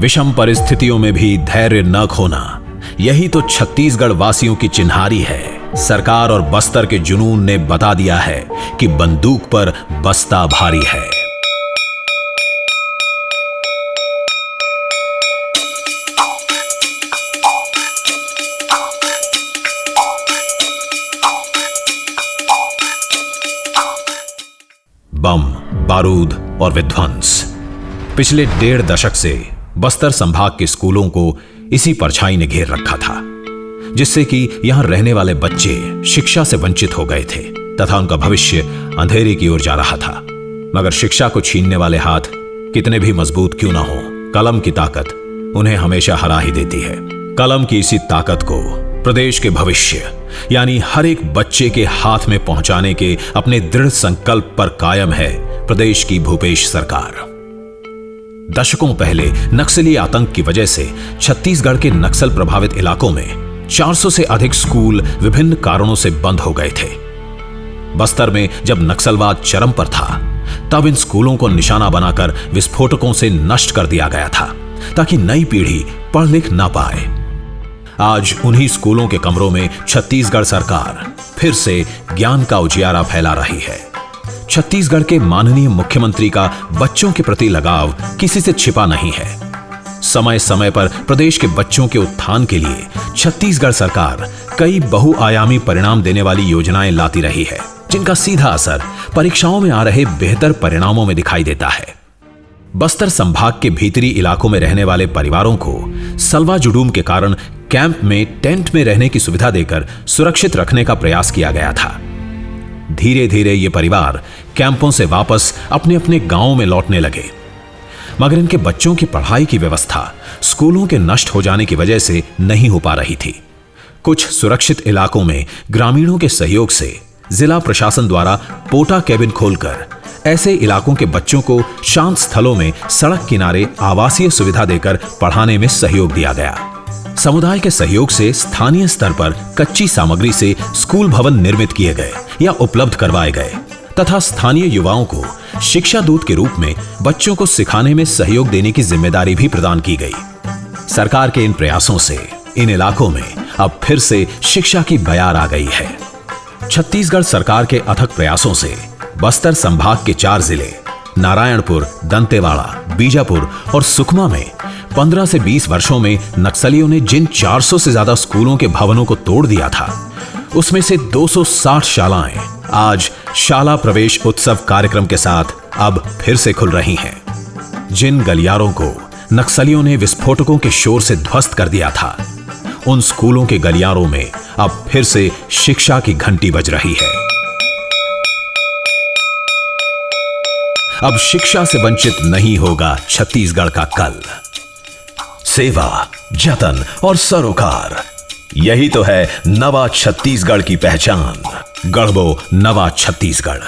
विषम परिस्थितियों में भी धैर्य न खोना, यही तो छत्तीसगढ़ वासियों की चिन्हारी है। सरकार और बस्तर के जुनून ने बता दिया है कि बंदूक पर बस्ता भारी है। बम, बारूद और विध्वंस। पिछले 1.5 दशक से बस्तर संभाग के स्कूलों को इसी परछाई ने घेर रखा था, जिससे कि यहां रहने वाले बच्चे शिक्षा से वंचित हो गए थे तथा उनका भविष्य अंधेरे की ओर जा रहा था। मगर शिक्षा को छीनने वाले हाथ कितने भी मजबूत क्यों ना हो, कलम की ताकत उन्हें हमेशा हरा ही देती है। कलम की इसी ताकत को प्रदेश के भविष्य यानी हर एक बच्चे के हाथ में पहुंचाने के अपने दृढ़ संकल्प पर कायम है प्रदेश की भूपेश सरकार। दशकों पहले नक्सली आतंक की वजह से छत्तीसगढ़ के नक्सल प्रभावित इलाकों में 400 से अधिक स्कूल विभिन्न कारणों से बंद हो गए थे। बस्तर में जब नक्सलवाद चरम पर था, तब इन स्कूलों को निशाना बनाकर विस्फोटकों से नष्ट कर दिया गया था ताकि नई पीढ़ी पढ़ लिख ना पाए। आज उन्हीं स्कूलों के कमरों में छत्तीसगढ़ सरकार फिर से ज्ञान का उजियारा फैला रही है। छत्तीसगढ़ के माननीय मुख्यमंत्री का बच्चों के प्रति लगाव किसी से छिपा नहीं है। समय समय पर प्रदेश के बच्चों के उत्थान के लिए छत्तीसगढ़ सरकार कई बहुआयामी परिणाम देने वाली योजनाएं लाती रही है, जिनका सीधा असर परीक्षाओं में आ रहे बेहतर परिणामों में दिखाई देता है। बस्तर संभाग के भीतरी इलाकों में रहने वाले परिवारों को सलवा जुडूम के कारण कैंप में टेंट में रहने की सुविधा देकर सुरक्षित रखने का प्रयास किया गया था। धीरे धीरे ये परिवार कैंपों से वापस अपने अपने गांवों में लौटने लगे, मगर इनके बच्चों की पढ़ाई की व्यवस्था स्कूलों के नष्ट हो जाने की वजह से नहीं हो पा रही थी। कुछ सुरक्षित इलाकों में ग्रामीणों के सहयोग से जिला प्रशासन द्वारा पोटा कैबिन खोलकर ऐसे इलाकों के बच्चों को शांत स्थलों में सड़क किनारे आवासीय सुविधा देकर पढ़ाने में सहयोग दिया गया। समुदाय के सहयोग से स्थानीय स्तर पर कच्ची सामग्री से स्कूल भवन निर्मित किए गए या उपलब्ध करवाए गए तथा स्थानीय युवाओं को शिक्षा दूत के रूप में बच्चों को सिखाने में सहयोग देने की जिम्मेदारी भी प्रदान की गई। सरकार के इन प्रयासों से इन इलाकों में अब फिर से शिक्षा की बयार आ गई है। छत्तीसगढ़ सरकार के अथक प्रयासों से बस्तर संभाग के 4 जिले नारायणपुर, दंतेवाड़ा, बीजापुर और सुकमा में 15 से 20 वर्षों में नक्सलियों ने जिन 400 से ज्यादा स्कूलों के भवनों को तोड़ दिया था, उसमें से 260 शालाएं आज शाला प्रवेश उत्सव कार्यक्रम के साथ अब फिर से खुल रही हैं। जिन गलियारों को नक्सलियों ने विस्फोटकों के शोर से ध्वस्त कर दिया था, उन स्कूलों के गलियारों में अब फिर से शिक्षा की घंटी बज रही है। अब शिक्षा से वंचित नहीं होगा छत्तीसगढ़ का कल। सेवा, जतन और सरोकार, यही तो है नवा छत्तीसगढ़ की पहचान। गढ़बो नवा छत्तीसगढ़।